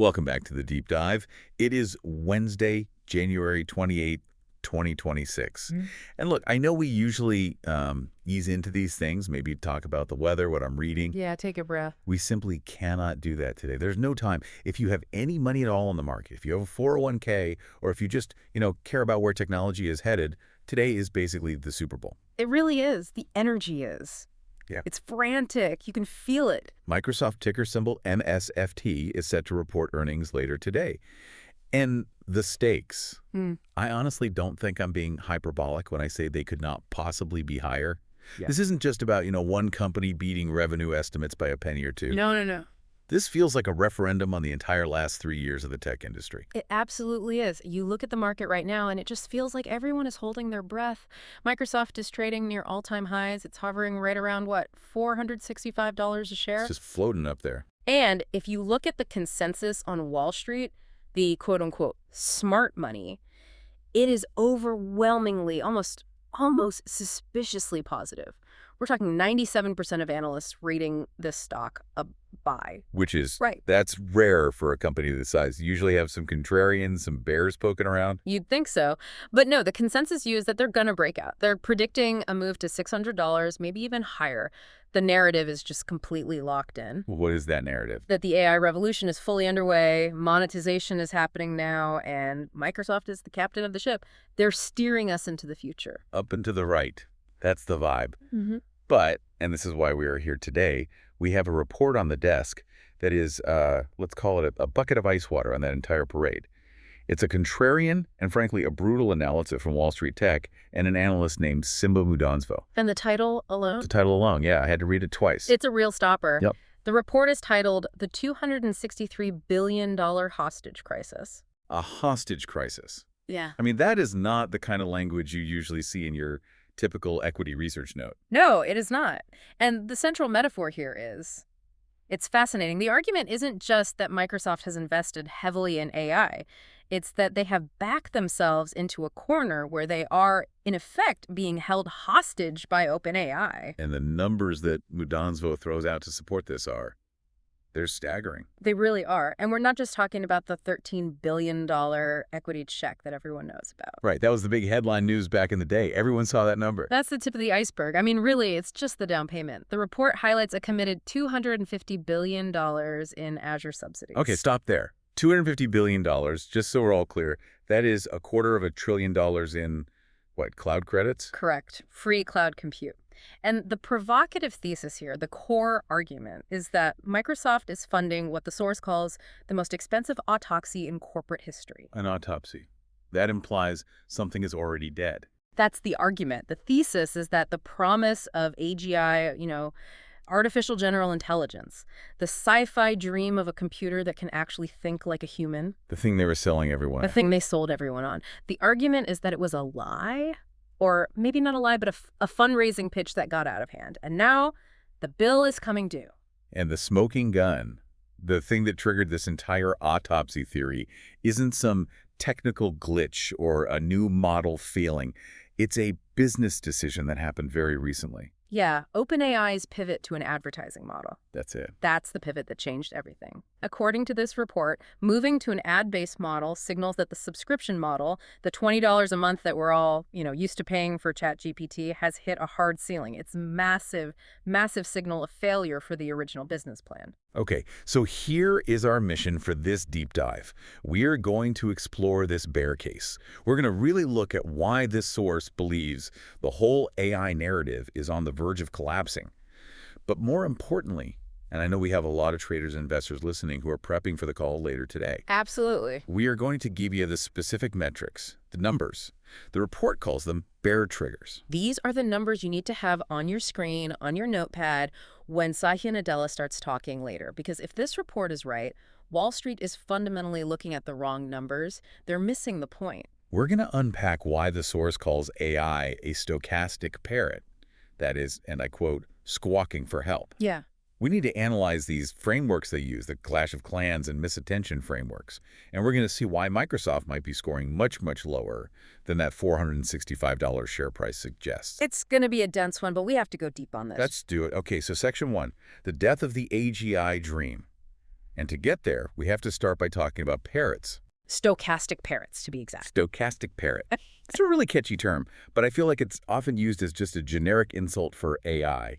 Welcome back to the Deep Dive. It is Wednesday, January 28th, 2026. And look, I know we usually ease into these things, maybe talk about the weather, what I'm reading. Yeah, take a breath. We simply cannot do that today. There's no time. If you have any money at all in the market, if you have a 401k, or if you just, care about where technology is headed, today is basically the Super Bowl. It really is. The energy is. Yeah. It's frantic. You can feel it. Microsoft ticker symbol MSFT is set to report earnings later today. And the stakes. I honestly don't think I'm being hyperbolic when I say they could not possibly be higher. Yeah. This isn't just about, one company beating revenue estimates by a penny or two. No. This feels like a referendum on the entire last 3 years of the tech industry. It absolutely is. You look at the market right now, and it just feels like everyone is holding their breath. Microsoft is trading near all-time highs. It's hovering right around, $465 a share? It's just floating up there. And if you look at the consensus on Wall Street, the quote-unquote smart money, it is overwhelmingly, almost suspiciously positive. We're talking 97% of analysts rating this stock a buy. Which is, right. That's rare for a company this size. You usually have some contrarians, some bears poking around. You'd think so. But no, the consensus view is that they're going to break out. They're predicting a move to $600, maybe even higher. The narrative is just completely locked in. What is that narrative? That the AI revolution is fully underway, monetization is happening now, and Microsoft is the captain of the ship. They're steering us into the future. Up and to the right. That's the vibe. But, and this is why we are here today, we have a report on the desk that is, let's call it a bucket of ice water on that entire parade. It's a contrarian and, frankly, a brutal analysis from Wall Street Tech and an analyst named Simba Mudanzvo. And the title alone? The title alone, yeah. I had to read it twice. It's a real stopper. Yep. The report is titled The $263 Billion Hostage Crisis. A hostage crisis. Yeah. I mean, that is not the kind of language you usually see in your typical equity research note. No, it is not. And the central metaphor here is, it's fascinating. The argument isn't just that Microsoft has invested heavily in AI. It's that they have backed themselves into a corner where they are, in effect, being held hostage by OpenAI. And the numbers that Mudanzvo throws out to support this they're staggering. They really are. And we're not just talking about the $13 billion equity check that everyone knows about. Right. That was the big headline news back in the day. Everyone saw that number. That's the tip of the iceberg. I mean, really, it's just the down payment. The report highlights a committed $250 billion in Azure subsidies. Okay, stop there. $250 billion, just so we're all clear, that is $250 billion in, cloud credits? Correct. Free cloud compute. And the provocative thesis here, the core argument, is that Microsoft is funding what the source calls the most expensive autopsy in corporate history. An autopsy. That implies something is already dead. That's the argument. The thesis is that the promise of AGI, artificial general intelligence, the sci-fi dream of a computer that can actually think like a human. The thing they were selling everyone. The thing they sold everyone on. The argument is that it was a lie. Or maybe not a lie, but a fundraising pitch that got out of hand. And now the bill is coming due. And the smoking gun, the thing that triggered this entire autopsy theory, isn't some technical glitch or a new model failing. It's a business decision that happened very recently. Yeah, OpenAI's pivot to an advertising model. That's it. That's the pivot that changed everything. According to this report, moving to an ad-based model signals that the subscription model, the $20 a month that we're all, used to paying for ChatGPT, has hit a hard ceiling. It's massive signal of failure for the original business plan. Okay, so here is our mission for this deep dive. We're going to explore this bear case. We're going to really look at why this source believes the whole AI narrative is on the verge of collapsing. But more importantly, and I know we have a lot of traders and investors listening who are prepping for the call later today. Absolutely. We are going to give you the specific metrics, the numbers. The report calls them bear triggers. These are the numbers you need to have on your screen, on your notepad, when Satya Nadella starts talking later. Because if this report is right, Wall Street is fundamentally looking at the wrong numbers. They're missing the point. We're going to unpack why the source calls AI a stochastic parrot. That is, and I quote, squawking for help. Yeah. We need to analyze these frameworks they use, the Clash of Clans and misattention frameworks. And we're going to see why Microsoft might be scoring much, much lower than that $465 share price suggests. It's going to be a dense one, but we have to go deep on this. Let's do it. Okay, so Section 1, the death of the AGI dream. And to get there, we have to start by talking about parrots. Stochastic parrots, to be exact. Stochastic parrot. It's a really catchy term, but I feel like it's often used as just a generic insult for AI.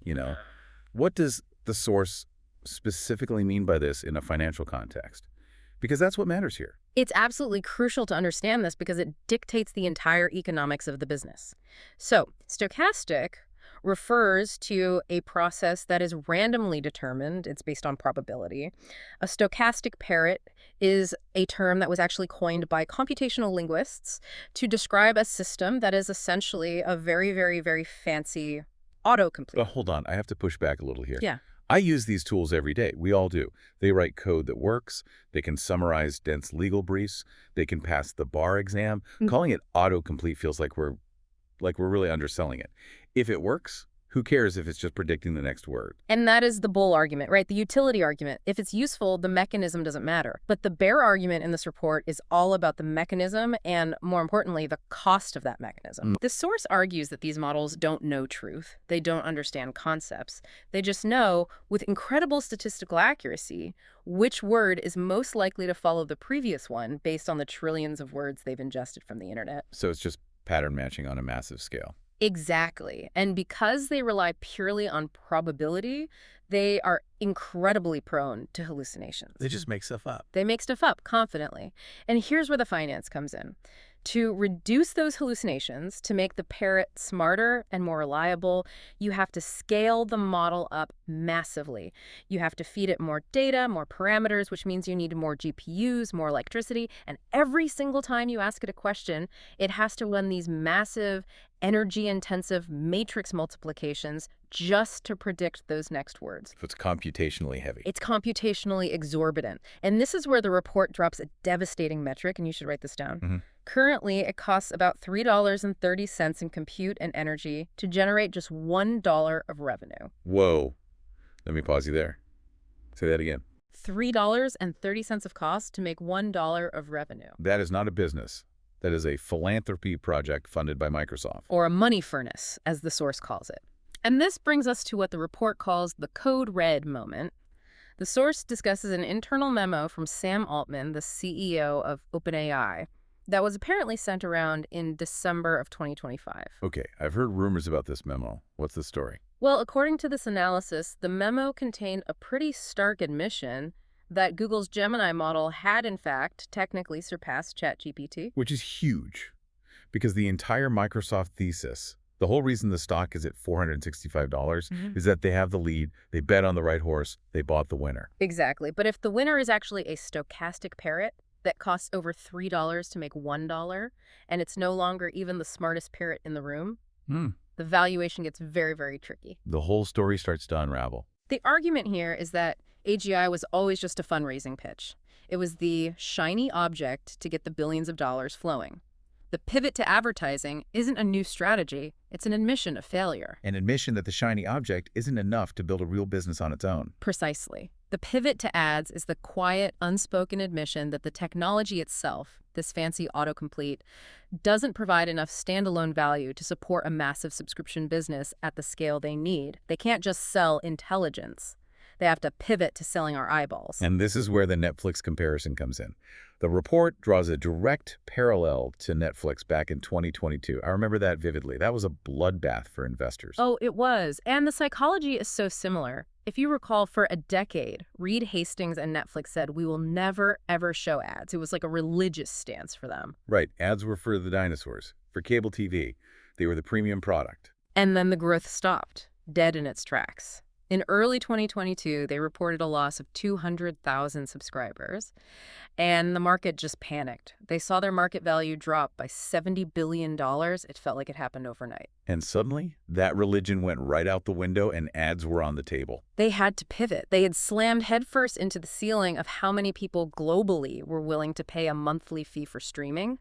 What does the source specifically mean by this in a financial context? Because that's what matters here. It's absolutely crucial to understand this because it dictates the entire economics of the business. So, stochastic refers to a process that is randomly determined. It's based on probability. A stochastic parrot is a term that was actually coined by computational linguists to describe a system that is essentially a very, very, very fancy autocomplete. But hold on, I have to push back a little here. Yeah. I use these tools every day. We all do. They write code that works. They can summarize dense legal briefs. They can pass the bar exam. Calling it autocomplete feels like we're really underselling it. If it works, who cares if it's just predicting the next word? And that is the bull argument, right? The utility argument. If it's useful, the mechanism doesn't matter. But the bear argument in this report is all about the mechanism and, more importantly, the cost of that mechanism. The source argues that these models don't know truth. They don't understand concepts. They just know, with incredible statistical accuracy, which word is most likely to follow the previous one based on the trillions of words they've ingested from the internet. So it's just pattern matching on a massive scale. Exactly. And because they rely purely on probability, they are incredibly prone to hallucinations. They just make stuff up. They make stuff up confidently. And here's where the finance comes in. To reduce those hallucinations, to make the parrot smarter and more reliable, you have to scale the model up massively. You have to feed it more data, more parameters, which means you need more GPUs, more electricity, and every single time you ask it a question, it has to run these massive, energy-intensive matrix multiplications just to predict those next words. So it's computationally heavy. It's computationally exorbitant. And this is where the report drops a devastating metric, and you should write this down. Currently, it costs about $3.30 in compute and energy to generate just $1 of revenue. Whoa. Let me pause you there. Say that again. $3.30 of cost to make $1 of revenue. That is not a business. That is a philanthropy project funded by Microsoft. Or a money furnace, as the source calls it. And this brings us to what the report calls the code red moment. The source discusses an internal memo from Sam Altman, the CEO of OpenAI, that was apparently sent around in December of 2025. Okay, I've heard rumors about this memo. What's the story? Well, according to this analysis, the memo contained a pretty stark admission that Google's Gemini model had, in fact, technically surpassed ChatGPT. Which is huge, because the entire Microsoft thesis, the whole reason the stock is at $465 is that they have the lead, they bet on the right horse, they bought the winner. Exactly. But if the winner is actually a stochastic parrot that costs over $3 to make $1, and it's no longer even the smartest parrot in the room, the valuation gets very, very tricky. The whole story starts to unravel. The argument here is that AGI was always just a fundraising pitch. It was the shiny object to get the billions of dollars flowing. The pivot to advertising isn't a new strategy, it's an admission of failure. An admission that the shiny object isn't enough to build a real business on its own. Precisely. The pivot to ads is the quiet, unspoken admission that the technology itself, this fancy autocomplete, doesn't provide enough standalone value to support a massive subscription business at the scale they need. They can't just sell intelligence. They have to pivot to selling our eyeballs. And this is where the Netflix comparison comes in. The report draws a direct parallel to Netflix back in 2022. I remember that vividly. That was a bloodbath for investors. Oh, it was. And the psychology is so similar. If you recall, for a decade, Reed Hastings and Netflix said, we will never, ever show ads. It was like a religious stance for them. Right. Ads were for the dinosaurs, for cable TV. They were the premium product. And then the growth stopped, dead in its tracks. In early 2022, they reported a loss of 200,000 subscribers, and the market just panicked. They saw their market value drop by $70 billion. It felt like it happened overnight. And suddenly, that religion went right out the window and ads were on the table. They had to pivot. They had slammed headfirst into the ceiling of how many people globally were willing to pay a monthly fee for streaming.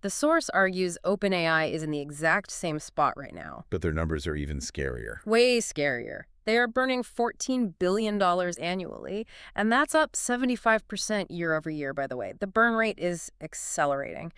The source argues OpenAI is in the exact same spot right now. But their numbers are even scarier. Way scarier. They are burning $14 billion annually, and that's up 75% year over year, by the way. The burn rate is accelerating,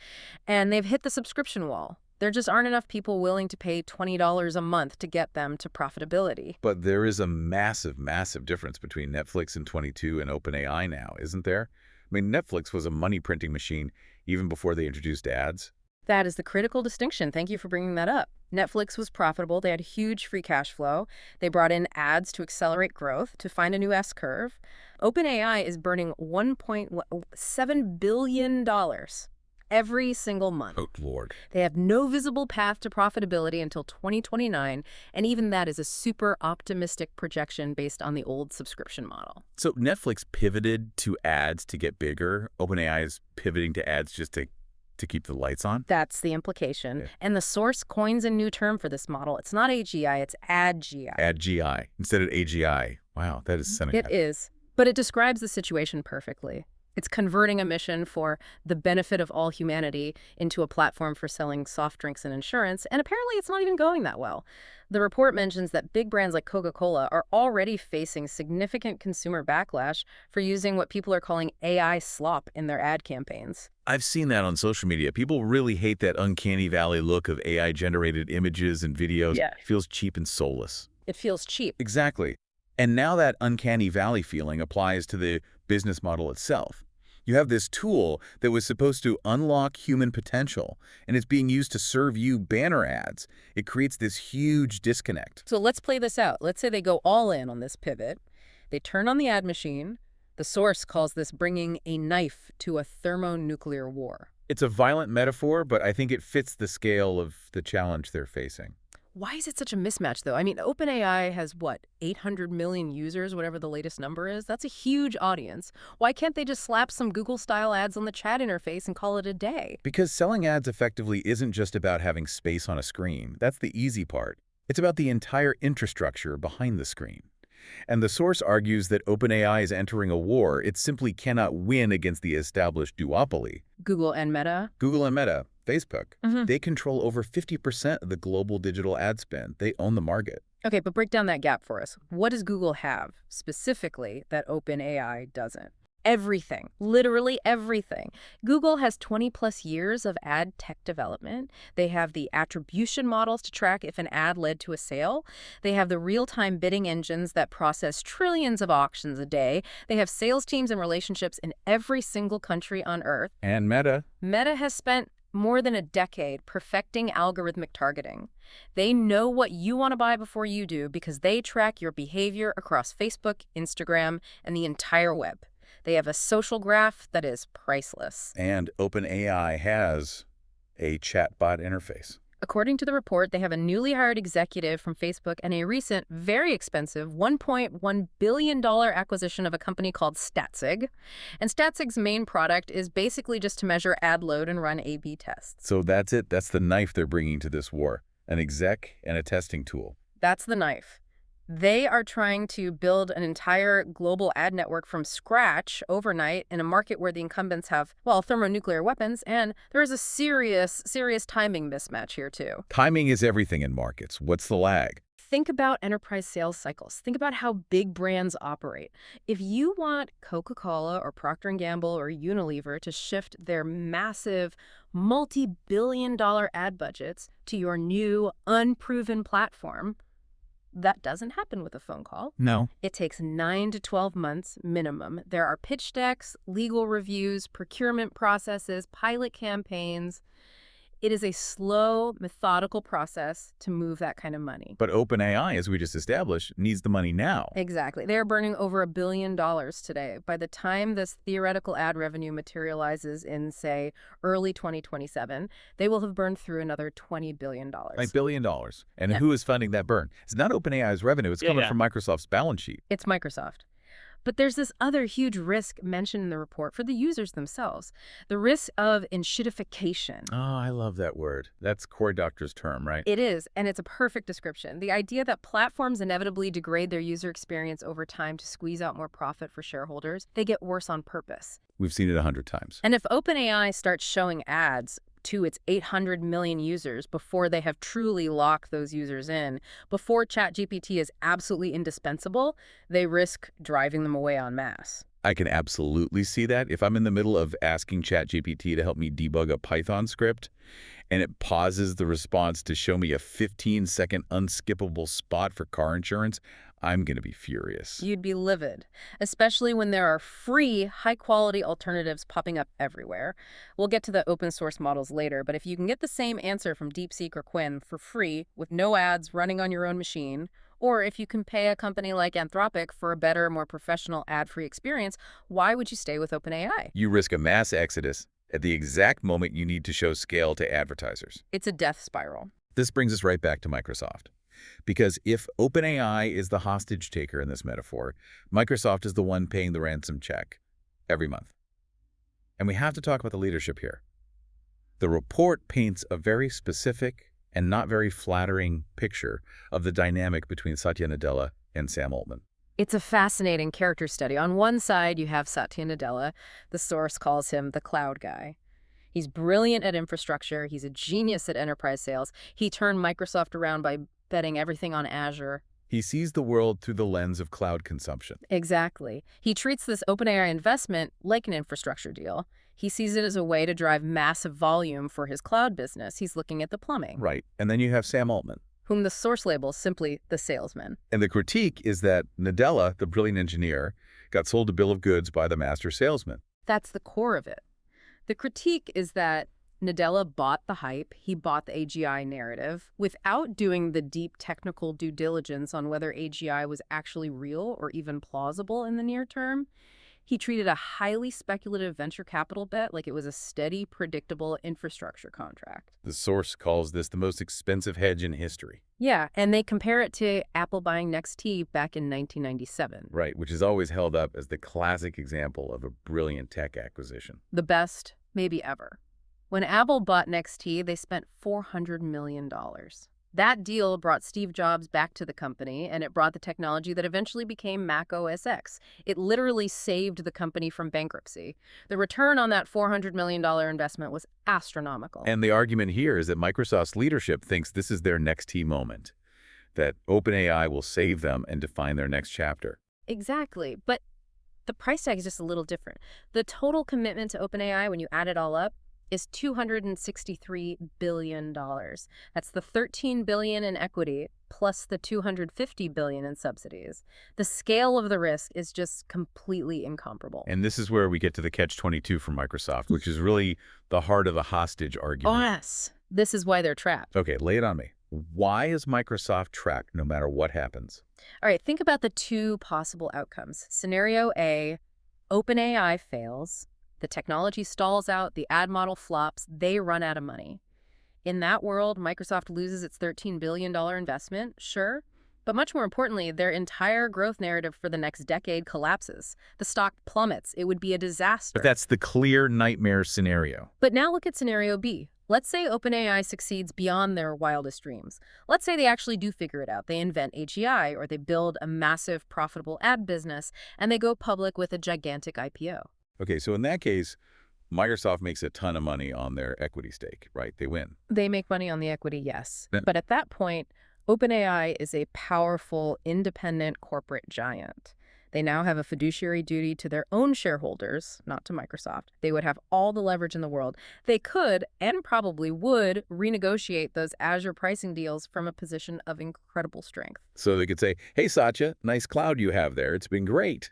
and they've hit the subscription wall. There just aren't enough people willing to pay $20 a month to get them to profitability. But there is a massive, massive difference between Netflix in 22 and OpenAI now, isn't there? I mean, Netflix was a money-printing machine even before they introduced ads. That is the critical distinction. Thank you for bringing that up. Netflix was profitable. They had huge free cash flow. They brought in ads to accelerate growth, to find a new S-curve. OpenAI is burning $1.7 billion every single month. Oh, Lord. They have no visible path to profitability until 2029, and even that is a super optimistic projection based on the old subscription model. So Netflix pivoted to ads to get bigger. OpenAI is pivoting to ads just to keep the lights on? That's the implication. Yeah. And the source coins a new term for this model. It's not AGI, it's AdGI. AdGI instead of AGI. Wow, that is sending. It is. But it describes the situation perfectly. It's converting a mission for the benefit of all humanity into a platform for selling soft drinks and insurance, and apparently it's not even going that well. The report mentions that big brands like Coca-Cola are already facing significant consumer backlash for using what people are calling AI slop in their ad campaigns. I've seen that on social media. People really hate that uncanny valley look of AI-generated images and videos. Yeah. It feels cheap and soulless. It feels cheap. Exactly. And now that uncanny valley feeling applies to the business model itself. You have this tool that was supposed to unlock human potential, and it's being used to serve you banner ads. It creates this huge disconnect. So let's play this out. Let's say they go all in on this pivot. They turn on the ad machine. The source calls this bringing a knife to a thermonuclear war. It's a violent metaphor, but I think it fits the scale of the challenge they're facing. Why is it such a mismatch, though? I mean, OpenAI has, what, 800 million users, whatever the latest number is? That's a huge audience. Why can't they just slap some Google-style ads on the chat interface and call it a day? Because selling ads effectively isn't just about having space on a screen. That's the easy part. It's about the entire infrastructure behind the screen. And the source argues that OpenAI is entering a war it simply cannot win against the established duopoly. Google and Meta? Google and Meta, Facebook, they control over 50% of the global digital ad spend. They own the market. Okay, but break down that gap for us. What does Google have, specifically, that OpenAI doesn't? Everything. Literally everything. Google has 20-plus years of ad tech development. They have the attribution models to track if an ad led to a sale. They have the real-time bidding engines that process trillions of auctions a day. They have sales teams and relationships in every single country on Earth. And Meta. Meta has spent more than a decade perfecting algorithmic targeting. They know what you want to buy before you do because they track your behavior across Facebook, Instagram, and the entire web. They have a social graph that is priceless. And OpenAI has a chatbot interface. According to the report, they have a newly hired executive from Facebook and a recent, very expensive $1.1 billion acquisition of a company called Statsig. And Statsig's main product is basically just to measure ad load and run A/B tests. So that's it. That's the knife they're bringing to this war. An exec and a testing tool. That's the knife. They are trying to build an entire global ad network from scratch overnight in a market where the incumbents have, well, thermonuclear weapons, and there is a serious timing mismatch here, too. Timing is everything in markets. What's the lag? Think about enterprise sales cycles. Think about how big brands operate. If you want Coca-Cola or Procter & Gamble or Unilever to shift their massive multi-billion-dollar ad budgets to your new, unproven platform, that doesn't happen with a phone call. No. It takes 9 to 12 months minimum. There are pitch decks, legal reviews, procurement processes, pilot campaigns. It is a slow, methodical process to move that kind of money. But OpenAI, as we just established, needs the money now. Exactly. They're burning over $1 billion today. By the time this theoretical ad revenue materializes in, say, early 2027, they will have burned through another $20 billion. Like $1 billion. And Yeah. who is funding that burn? It's not OpenAI's revenue. It's coming from Microsoft's balance sheet. It's Microsoft. But there's this other huge risk mentioned in the report for the users themselves, the risk of enshittification. Oh, I love that word. That's Cory Doctor's term, right? It is, and it's a perfect description. The idea that platforms inevitably degrade their user experience over time to squeeze out more profit for shareholders, they get worse on purpose. We've seen it 100 times. And if OpenAI starts showing ads to its 800 million users before they have truly locked those users in, before ChatGPT is absolutely indispensable, they risk driving them away en masse. I can absolutely see that. If I'm in the middle of asking ChatGPT to help me debug a Python script, and it pauses the response to show me a 15-second unskippable spot for car insurance, I'm going to be furious. You'd be livid, especially when there are free, high-quality alternatives popping up everywhere. We'll get to the open source models later, but if you can get the same answer from DeepSeek or Quinn for free with no ads running on your own machine, or if you can pay a company like Anthropic for a better, more professional ad-free experience, why would you stay with OpenAI? You risk a mass exodus at the exact moment you need to show scale to advertisers. It's a death spiral. This brings us right back to Microsoft. Because if OpenAI is the hostage taker in this metaphor, Microsoft is the one paying the ransom check every month. And we have to talk about the leadership here. The report paints a very specific and not very flattering picture of the dynamic between Satya Nadella and Sam Altman. It's a fascinating character study. On one side, you have Satya Nadella. The source calls him the cloud guy. He's brilliant at infrastructure. He's a genius at enterprise sales. He turned Microsoft around by betting everything on Azure. He sees the world through the lens of cloud consumption. Exactly. He treats this OpenAI investment like an infrastructure deal. He sees it as a way to drive massive volume for his cloud business. He's looking at the plumbing. Right. And then you have Sam Altman, Whom the source labels simply the salesman. and the critique is that Nadella, the brilliant engineer, got sold a bill of goods by the master salesman. That's the core of it. The critique is that Nadella bought the hype, he bought the AGI narrative, without doing the deep technical due diligence on whether AGI was actually real or even plausible in the near term. He treated a highly speculative venture capital bet like it was a steady, predictable infrastructure contract. The source calls this the most expensive hedge in history. Yeah, and they compare it to Apple buying NextT back in 1997. Right, which is always held up as the classic example of a brilliant tech acquisition. The best, maybe ever. When Apple bought NextT, they spent $400 million. That deal brought Steve Jobs back to the company, and it brought the technology that eventually became Mac OS X. It literally saved the company from bankruptcy. The return on that $400 million investment was astronomical. And the argument here is that Microsoft's leadership thinks this is their next T moment, that OpenAI will save them and define their next chapter. Exactly, but the price tag is just a little different. The total commitment to OpenAI, when you add it all up, is $263 billion. That's the $13 billion in equity plus the $250 billion in subsidies. The scale of the risk is just completely incomparable. And this is where we get to the catch-22 from Microsoft, which is really the heart of the hostage argument. Oh, yes. This is why they're trapped. Okay, lay it on me. Why is Microsoft trapped no matter what happens? All right, think about the two possible outcomes. Scenario A, OpenAI fails. The technology stalls out, the ad model flops, they run out of money. In that world, Microsoft loses its $13 billion investment, sure, but much more importantly, their entire growth narrative for the next decade collapses. The stock plummets. It would be a disaster. But that's the clear nightmare scenario. But now look at scenario B. Let's say OpenAI succeeds beyond their wildest dreams. Let's say they actually do figure it out. They invent AGI, or they build a massive, profitable ad business, and they go public with a gigantic IPO. Okay, so in that case, Microsoft makes a ton of money on their equity stake, right? They win. They make money on the equity, yes. Yeah. But at that point, OpenAI is a powerful, independent corporate giant. They now have a fiduciary duty to their own shareholders, not to Microsoft. They would have all the leverage in the world. They could, and probably would, renegotiate those Azure pricing deals from a position of incredible strength. So they could say, hey, Satya, nice cloud you have there. It's been great.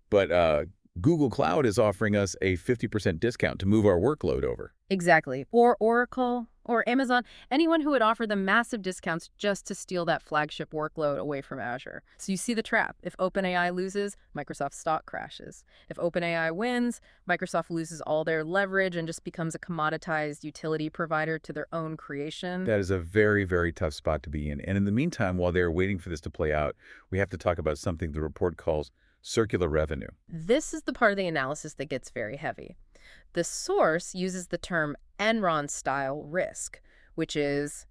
But Google Cloud is offering us a 50% discount to move our workload over. Exactly. Or Oracle, or Amazon, anyone who would offer them massive discounts just to steal that flagship workload away from Azure. So you see the trap. If OpenAI loses, Microsoft's stock crashes. If OpenAI wins, Microsoft loses all their leverage and just becomes a commoditized utility provider to their own creation. That is a very, very tough spot to be in. And in the meantime, while they're waiting for this to play out, we have to talk about something the report calls circular revenue. This is the part of the analysis that gets very heavy. The source uses the term Enron-style risk, which is,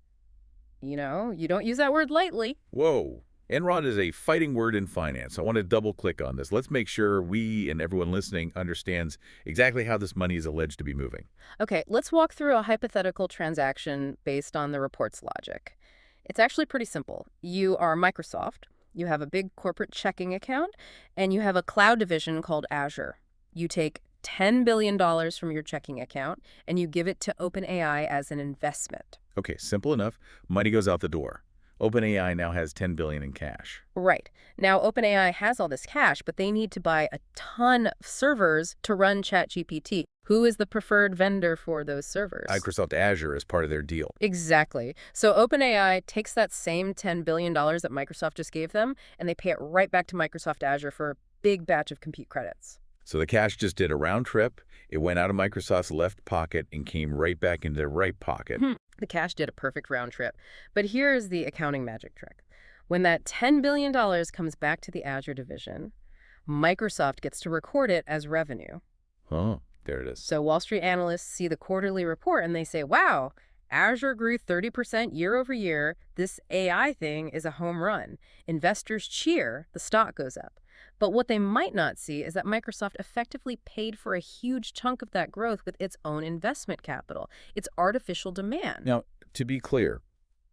you don't use that word lightly. Whoa. Enron is a fighting word in finance. I want to double-click on this. Let's make sure we and everyone listening understands exactly how this money is alleged to be moving. Okay, let's walk through a hypothetical transaction based on the report's logic. It's actually pretty simple. You are Microsoft. You have a big corporate checking account, and you have a cloud division called Azure. You take $10 billion from your checking account, and you give it to OpenAI as an investment. Okay, simple enough. Money goes out the door. OpenAI now has $10 billion in cash. Right. Now, OpenAI has all this cash, but they need to buy a ton of servers to run ChatGPT. Who is the preferred vendor for those servers? Microsoft Azure is part of their deal. Exactly. So OpenAI takes that same $10 billion that Microsoft just gave them, and they pay it right back to Microsoft Azure for a big batch of compute credits. So the cash just did a round trip. It went out of Microsoft's left pocket and came right back into their right pocket. The cash did a perfect round trip. But here's the accounting magic trick. When that $10 billion comes back to the Azure division, Microsoft gets to record it as revenue. Oh, there it is. So Wall Street analysts see the quarterly report and they say, wow, Azure grew 30% year over year. This AI thing is a home run. Investors cheer, the stock goes up. But what they might not see is that Microsoft effectively paid for a huge chunk of that growth with its own investment capital. It's artificial demand. Now, to be clear,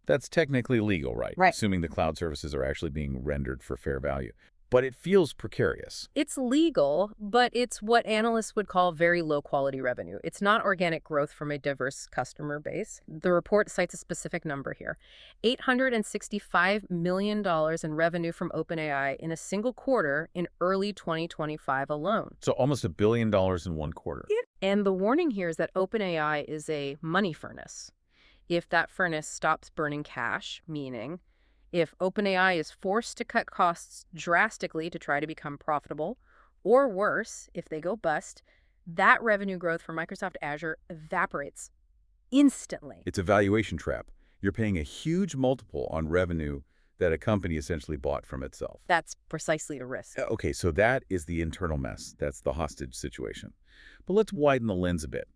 that's technically legal, right? Right. Assuming the cloud services are actually being rendered for fair value. But it feels precarious. It's legal, but it's what analysts would call very low-quality revenue. It's not organic growth from a diverse customer base. The report cites a specific number here. $865 million in revenue from OpenAI in a single quarter in early 2025 alone. So almost $1 billion in one quarter. And the warning here is that OpenAI is a money furnace. If that furnace stops burning cash, meaning if OpenAI is forced to cut costs drastically to try to become profitable, or worse, if they go bust, that revenue growth for Microsoft Azure evaporates instantly. It's a valuation trap. You're paying a huge multiple on revenue that a company essentially bought from itself. That's precisely the risk. Okay, so that is the internal mess. That's the hostage situation. But let's widen the lens a bit.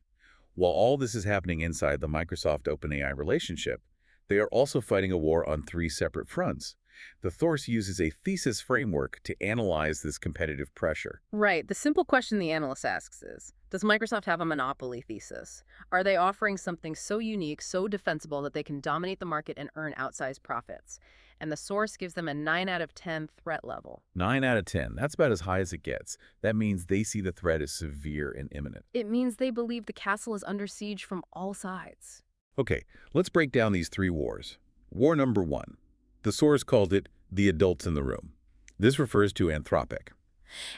While all this is happening inside the Microsoft-OpenAI relationship, they are also fighting a war on 3 separate fronts. The Thorse uses a thesis framework to analyze this competitive pressure. Right. The simple question the analyst asks is, does Microsoft have a monopoly thesis? Are they offering something so unique, so defensible that they can dominate the market and earn outsized profits? And the source gives them a 9 out of 10 threat level. 9 out of 10. That's about as high as it gets. That means they see the threat as severe and imminent. It means they believe the castle is under siege from all sides. Okay, let's break down these 3 wars. War number 1. The source called it the adults in the room. This refers to Anthropic.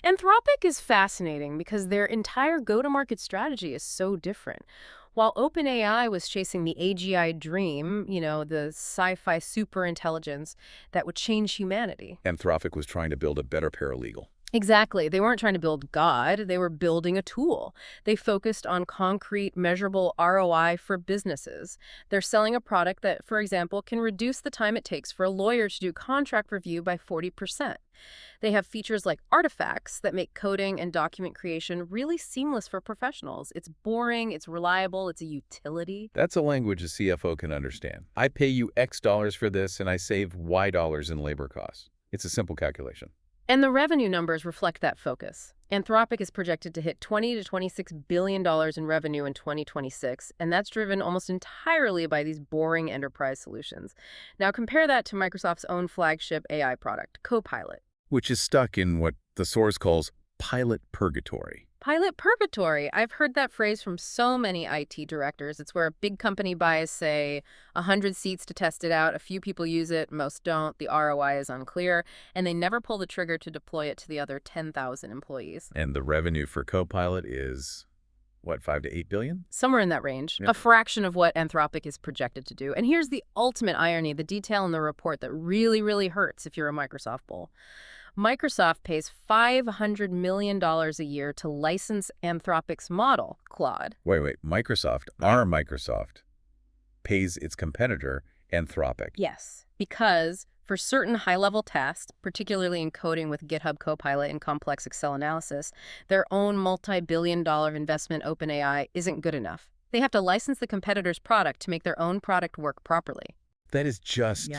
Anthropic is fascinating because their entire go-to-market strategy is so different. While OpenAI was chasing the AGI dream, the sci-fi superintelligence that would change humanity. Anthropic was trying to build a better paralegal. Exactly. They weren't trying to build God. They were building a tool. They focused on concrete, measurable ROI for businesses. They're selling a product that, for example, can reduce the time it takes for a lawyer to do contract review by 40%. They have features like artifacts that make coding and document creation really seamless for professionals. It's boring, it's reliable, it's a utility. That's a language a CFO can understand. I pay you X dollars for this and I save Y dollars in labor costs. It's a simple calculation. And the revenue numbers reflect that focus. Anthropic is projected to hit $20 to $26 billion in revenue in 2026, and that's driven almost entirely by these boring enterprise solutions. Now compare that to Microsoft's own flagship AI product, Copilot. Which is stuck in what the source calls pilot purgatory. Pilot purgatory. I've heard that phrase from so many IT directors. It's where a big company buys, say, 100 seats to test it out. A few people use it, most don't. The ROI is unclear, and they never pull the trigger to deploy it to the other 10,000 employees. And the revenue for Copilot is, what, 5 to 8 billion? Somewhere in that range. Yep. A fraction of what Anthropic is projected to do. And here's the ultimate irony, the detail in the report that really, really hurts if you're a Microsoft bull. Microsoft pays $500 million a year to license Anthropic's model, Claude. Wait. Microsoft, our Microsoft, pays its competitor, Anthropic. Yes, because for certain high-level tasks, particularly in coding with GitHub Copilot and complex Excel analysis, their own multi-billion-dollar investment OpenAI isn't good enough. They have to license the competitor's product to make their own product work properly. That is just,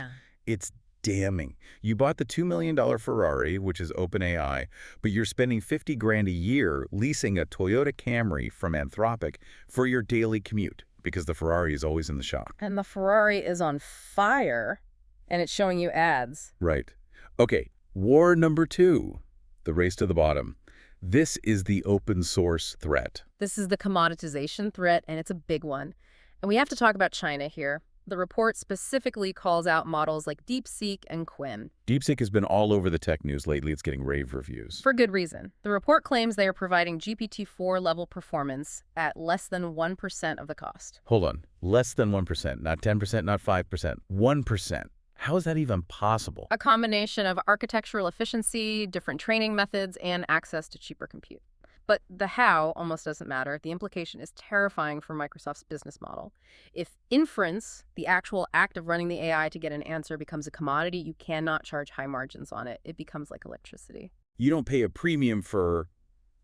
it's damning. You bought the $2 million Ferrari, which is OpenAI, but you're spending $50 grand a year leasing a Toyota Camry from Anthropic for your daily commute because the Ferrari is always in the shop. And the Ferrari is on fire, and it's showing you ads. Right. Okay, war number 2, the race to the bottom. This is the open source threat. This is the commoditization threat, and it's a big one. And we have to talk about China here. The report specifically calls out models like DeepSeek and Quinn. DeepSeek has been all over the tech news lately. It's getting rave reviews. For good reason. The report claims they are providing GPT-4 level performance at less than 1% of the cost. Hold on. Less than 1%, not 10%, not 5%. 1%. How is that even possible? A combination of architectural efficiency, different training methods, and access to cheaper compute. But the how almost doesn't matter. The implication is terrifying for Microsoft's business model. If inference, the actual act of running the AI to get an answer, becomes a commodity, you cannot charge high margins on it. It becomes like electricity. You don't pay a premium for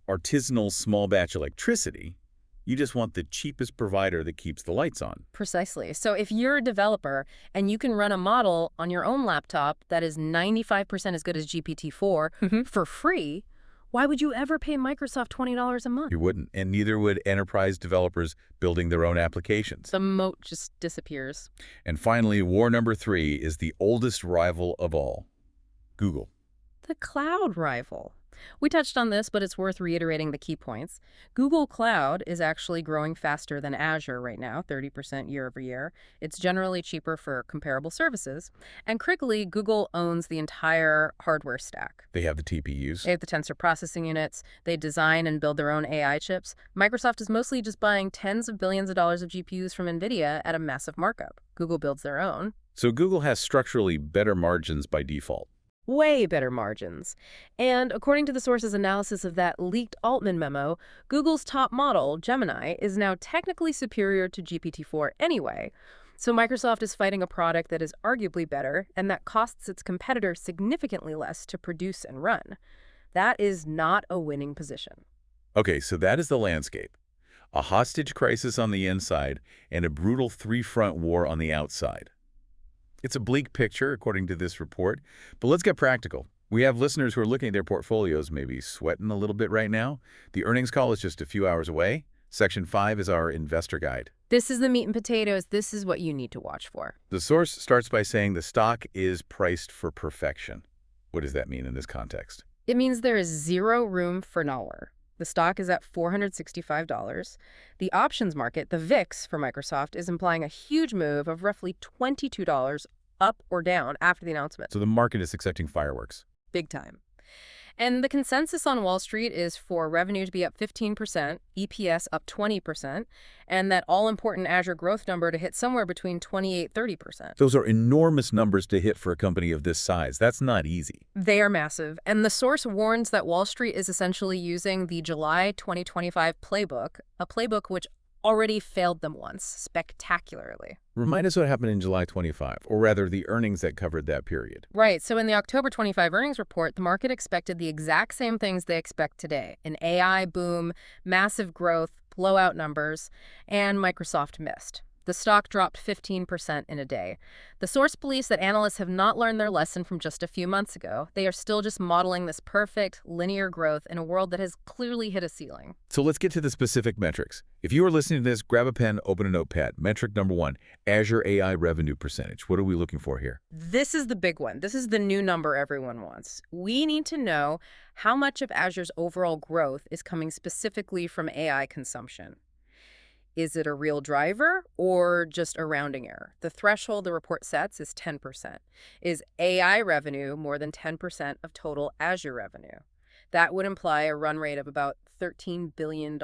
artisanal small batch electricity. You just want the cheapest provider that keeps the lights on. Precisely. So if you're a developer and you can run a model on your own laptop that is 95% as good as GPT-4 for free, why would you ever pay Microsoft $20 a month? You wouldn't, and neither would enterprise developers building their own applications. The moat just disappears. And finally, war number 3 is the oldest rival of all, Google. The cloud rival. We touched on this, but it's worth reiterating the key points. Google Cloud is actually growing faster than Azure right now, 30% year over year. It's generally cheaper for comparable services. And critically, Google owns the entire hardware stack. They have the TPUs. They have the tensor processing units. They design and build their own AI chips. Microsoft is mostly just buying tens of billions of dollars of GPUs from NVIDIA at a massive markup. Google builds their own. So Google has structurally better margins by default. Way better margins. And according to the source's analysis of that leaked Altman memo, Google's top model, Gemini, is now technically superior to GPT-4 anyway. So Microsoft is fighting a product that is arguably better and that costs its competitor significantly less to produce and run. That is not a winning position. Okay, so that is the landscape. A hostage crisis on the inside and a brutal three-front war on the outside. It's a bleak picture, according to this report, but let's get practical. We have listeners who are looking at their portfolios, maybe sweating a little bit right now. The earnings call is just a few hours away. Section 5 is our investor guide. This is the meat and potatoes. This is what you need to watch for. The source starts by saying the stock is priced for perfection. What does that mean in this context? It means there is zero room for nowhere. The stock is at $465. The options market, the VIX for Microsoft, is implying a huge move of roughly $22 up or down after the announcement. So the market is expecting fireworks. Big time. And the consensus on Wall Street is for revenue to be up 15%, EPS up 20%, and that all-important Azure growth number to hit somewhere between 28–30%. Those are enormous numbers to hit for a company of this size. That's not easy. They are massive, and the source warns that Wall Street is essentially using the July 2025 playbook, a playbook which already failed them once, spectacularly. Remind us what happened in July 25, or rather the earnings that covered that period. Right, so in the October 25 earnings report, the market expected the exact same things they expect today. An AI boom, massive growth, blowout numbers, and Microsoft missed. The stock dropped 15% in a day. The source believes that analysts have not learned their lesson from just a few months ago. They are still just modeling this perfect, linear growth in a world that has clearly hit a ceiling. So let's get to the specific metrics. If you are listening to this, grab a pen, open a notepad. Metric number 1, Azure AI revenue percentage. What are we looking for here? This is the big one. This is the new number everyone wants. We need to know how much of Azure's overall growth is coming specifically from AI consumption. Is it a real driver or just a rounding error? The threshold the report sets is 10%. Is AI revenue more than 10% of total Azure revenue? That would imply a run rate of about $13 billion.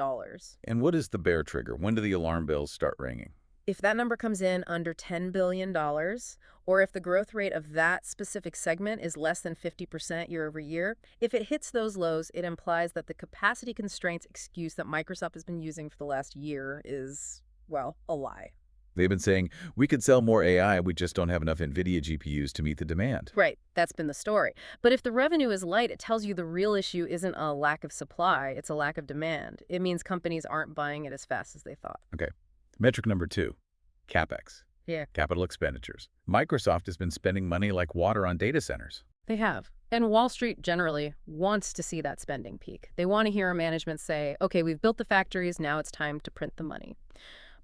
And what is the bear trigger? When do the alarm bells start ringing? If that number comes in under $10 billion, or if the growth rate of that specific segment is less than 50% year over year, if it hits those lows, it implies that the capacity constraints excuse that Microsoft has been using for the last year is, well, a lie. They've been saying, we could sell more AI, we just don't have enough NVIDIA GPUs to meet the demand. Right, that's been the story. But if the revenue is light, it tells you the real issue isn't a lack of supply, it's a lack of demand. It means companies aren't buying it as fast as they thought. Okay. Metric number 2, CapEx. Yeah. Capital expenditures. Microsoft has been spending money like water on data centers. They have. And Wall Street generally wants to see that spending peak. They want to hear management say, okay, we've built the factories, now it's time to print the money.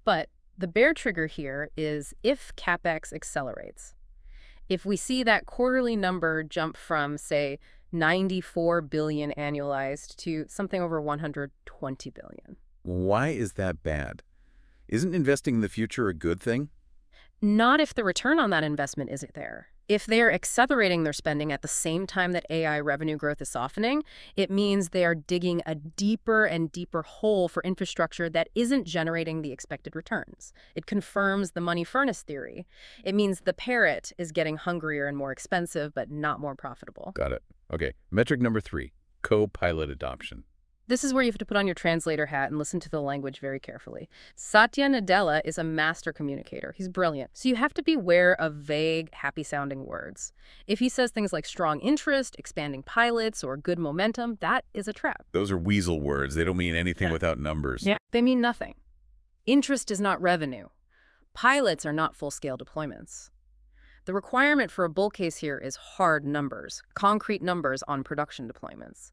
But the bear trigger here is if CapEx accelerates. If we see that quarterly number jump from, say, 94 billion annualized to something over 120 billion. Why is that bad? Isn't investing in the future a good thing? Not if the return on that investment isn't there. If they are accelerating their spending at the same time that AI revenue growth is softening, it means they are digging a deeper and deeper hole for infrastructure that isn't generating the expected returns. It confirms the money furnace theory. It means the Parrot is getting hungrier and more expensive, but not more profitable. Got it. Okay, metric number 3, co-pilot adoption. This is where you have to put on your translator hat and listen to the language very carefully. Satya Nadella is a master communicator. He's brilliant. So you have to beware of vague, happy-sounding words. If he says things like strong interest, expanding pilots, or good momentum, that is a trap. Those are weasel words. They don't mean anything without numbers. Yeah. They mean nothing. Interest is not revenue. Pilots are not full-scale deployments. The requirement for a bull case here is hard numbers, concrete numbers on production deployments.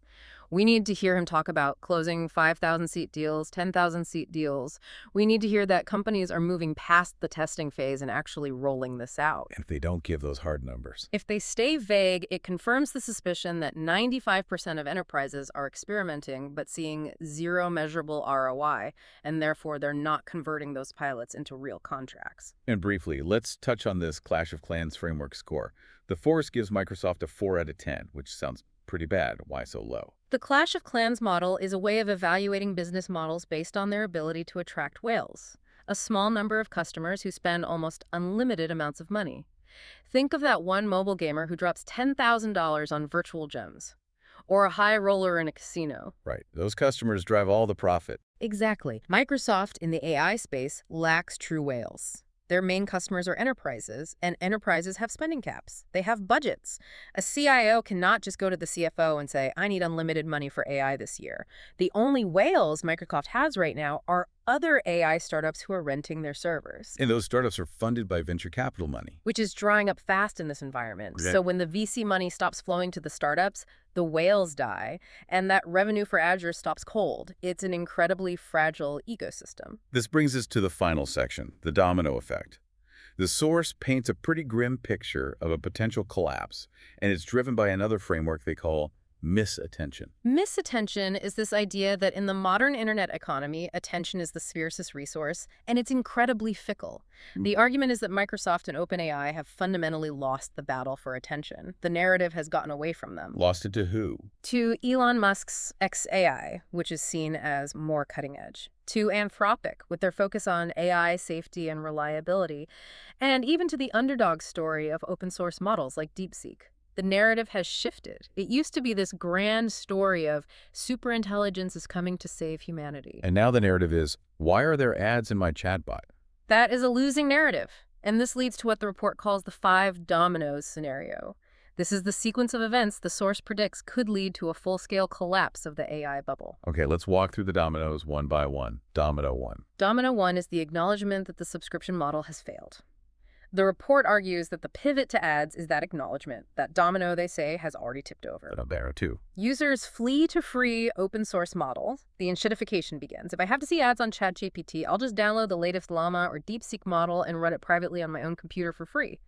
We need to hear him talk about closing 5,000-seat deals, 10,000-seat deals. We need to hear that companies are moving past the testing phase and actually rolling this out. And if they don't give those hard numbers. If they stay vague, it confirms the suspicion that 95% of enterprises are experimenting but seeing zero measurable ROI, and therefore they're not converting those pilots into real contracts. And briefly, let's touch on this Clash of Clans framework score. The Force gives Microsoft a 4 out of 10, which sounds pretty bad. Why so low? The Clash of Clans model is a way of evaluating business models based on their ability to attract whales, a small number of customers who spend almost unlimited amounts of money. Think of that one mobile gamer who drops $10,000 on virtual gems, or a high roller in a casino. Right. Those customers drive all the profit. Exactly. Microsoft in the AI space lacks true whales. Their main customers are enterprises, and enterprises have spending caps. They have budgets. A CIO cannot just go to the CFO and say, I need unlimited money for AI this year. The only whales Microsoft has right now are other AI startups who are renting their servers. And those startups are funded by venture capital money. Which is drying up fast in this environment. Okay. So when the VC money stops flowing to the startups, the whales die, and that revenue for Azure stops cold. It's an incredibly fragile ecosystem. This brings us to the final section, the domino effect. The source paints a pretty grim picture of a potential collapse, and it's driven by another framework they call misattention. Misattention is this idea that in the modern internet economy, attention is the scarcest resource, and it's incredibly fickle. The argument is that Microsoft and OpenAI have fundamentally lost the battle for attention. The narrative has gotten away from them. Lost it to who? To Elon Musk's XAI, which is seen as more cutting edge. To Anthropic, with their focus on AI safety and reliability. And even to the underdog story of open source models like DeepSeek. The narrative has shifted. It used to be this grand story of superintelligence is coming to save humanity. And now the narrative is, why are there ads in my chatbot? That is a losing narrative. And this leads to what the report calls the 5 dominoes scenario. This is the sequence of events the source predicts could lead to a full-scale collapse of the AI bubble. Okay, let's walk through the dominoes one by one. Domino 1. Domino 1 is the acknowledgement that the subscription model has failed. The report argues that the pivot to ads is that acknowledgement. That domino, they say, has already tipped over. Domino 2. Users flee to free open source models. The enshittification begins. If I have to see ads on ChatGPT, I'll just download the latest Llama or DeepSeek model and run it privately on my own computer for free.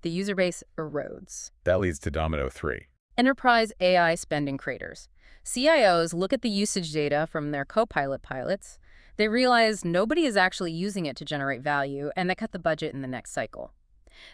The user base erodes. That leads to domino 3. Enterprise AI spending craters. CIOs look at the usage data from their Copilot pilots. They realize nobody is actually using it to generate value, and they cut the budget in the next cycle.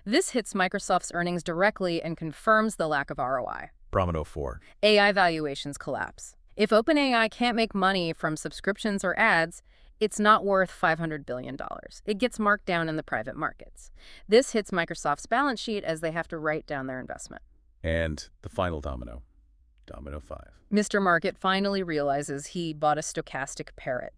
This hits Microsoft's earnings directly and confirms the lack of ROI. Domino 4. AI valuations collapse. If OpenAI can't make money from subscriptions or ads, it's not worth $500 billion. It gets marked down in the private markets. This hits Microsoft's balance sheet as they have to write down their investment. And the final domino, domino 5. Mr. Market finally realizes he bought a stochastic Parrot.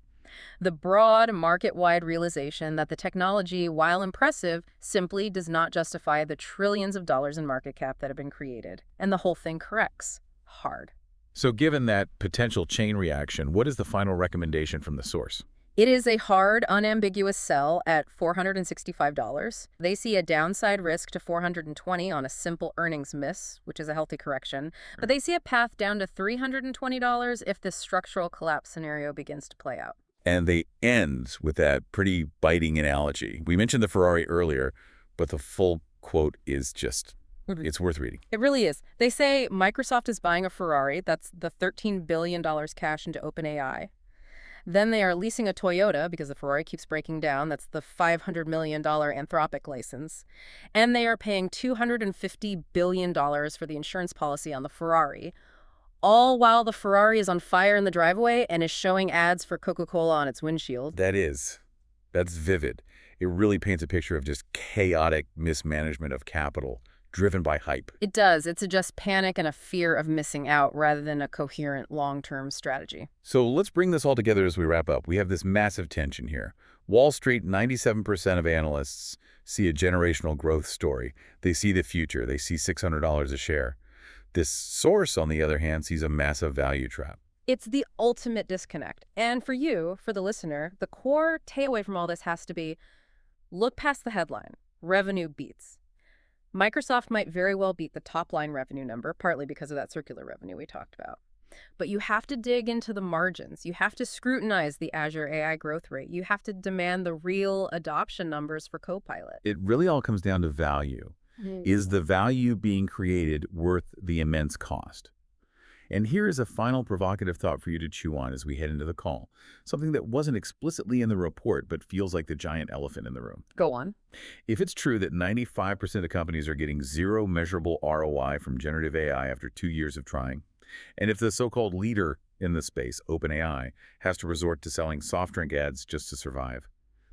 The broad, market-wide realization that the technology, while impressive, simply does not justify the trillions of dollars in market cap that have been created. And the whole thing corrects. Hard. So given that potential chain reaction, what is the final recommendation from the source? It is a hard, unambiguous sell at $465. They see a downside risk to $420 on a simple earnings miss, which is a healthy correction. But they see a path down to $320 if this structural collapse scenario begins to play out. And they end with that pretty biting analogy. We mentioned the Ferrari earlier, but the full quote is just, Mhm. it's worth reading. It really is. They say Microsoft is buying a Ferrari. That's the $13 billion cash into OpenAI. Then they are leasing a Toyota because the Ferrari keeps breaking down. That's the $500 million Anthropic license. And they are paying $250 billion for the insurance policy on the Ferrari, all while the Ferrari is on fire in the driveway and is showing ads for Coca-Cola on its windshield. That's vivid. It really paints a picture of just chaotic mismanagement of capital, driven by hype. It does. It suggests panic and a fear of missing out rather than a coherent long-term strategy. So let's bring this all together as we wrap up. We have this massive tension here. Wall Street, 97% of analysts see a generational growth story. They see the future. They see $600 a share. This source, on the other hand, sees a massive value trap. It's the ultimate disconnect. And for you, for the listener, the core takeaway from all this has to be, look past the headline. Revenue beats. Microsoft might very well beat the top-line revenue number, partly because of that circular revenue we talked about. But you have to dig into the margins. You have to scrutinize the Azure AI growth rate. You have to demand the real adoption numbers for Copilot. It really all comes down to value. Is the value being created worth the immense cost? And here is a final provocative thought for you to chew on as we head into the call, something that wasn't explicitly in the report but feels like the giant elephant in the room. Go on. If it's true that 95% of companies are getting zero measurable ROI from generative AI after 2 years of trying, and if the so-called leader in the space, OpenAI, has to resort to selling soft drink ads just to survive,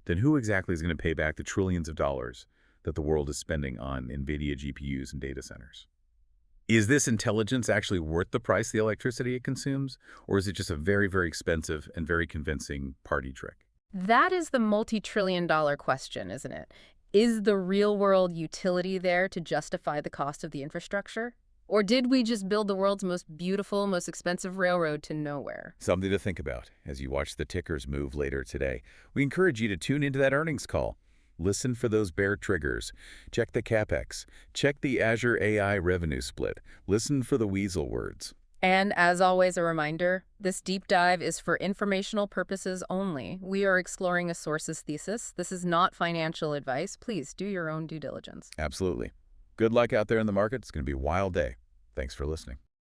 then who exactly is going to pay back the trillions of dollars that the world is spending on NVIDIA GPUs and data centers? Is this intelligence actually worth the price of the electricity it consumes, or is it just a very, very expensive and very convincing party trick? That is the multi-trillion-dollar question, isn't it? Is the real-world utility there to justify the cost of the infrastructure? Or did we just build the world's most beautiful, most expensive railroad to nowhere? Something to think about as you watch the tickers move later today. We encourage you to tune into that earnings call. Listen for those bear triggers. Check the CapEx. Check the Azure AI revenue split. Listen for the weasel words. And as always, a reminder, this deep dive is for informational purposes only. We are exploring a source's thesis. This is not financial advice. Please do your own due diligence. Absolutely. Good luck out there in the market. It's going to be a wild day. Thanks for listening.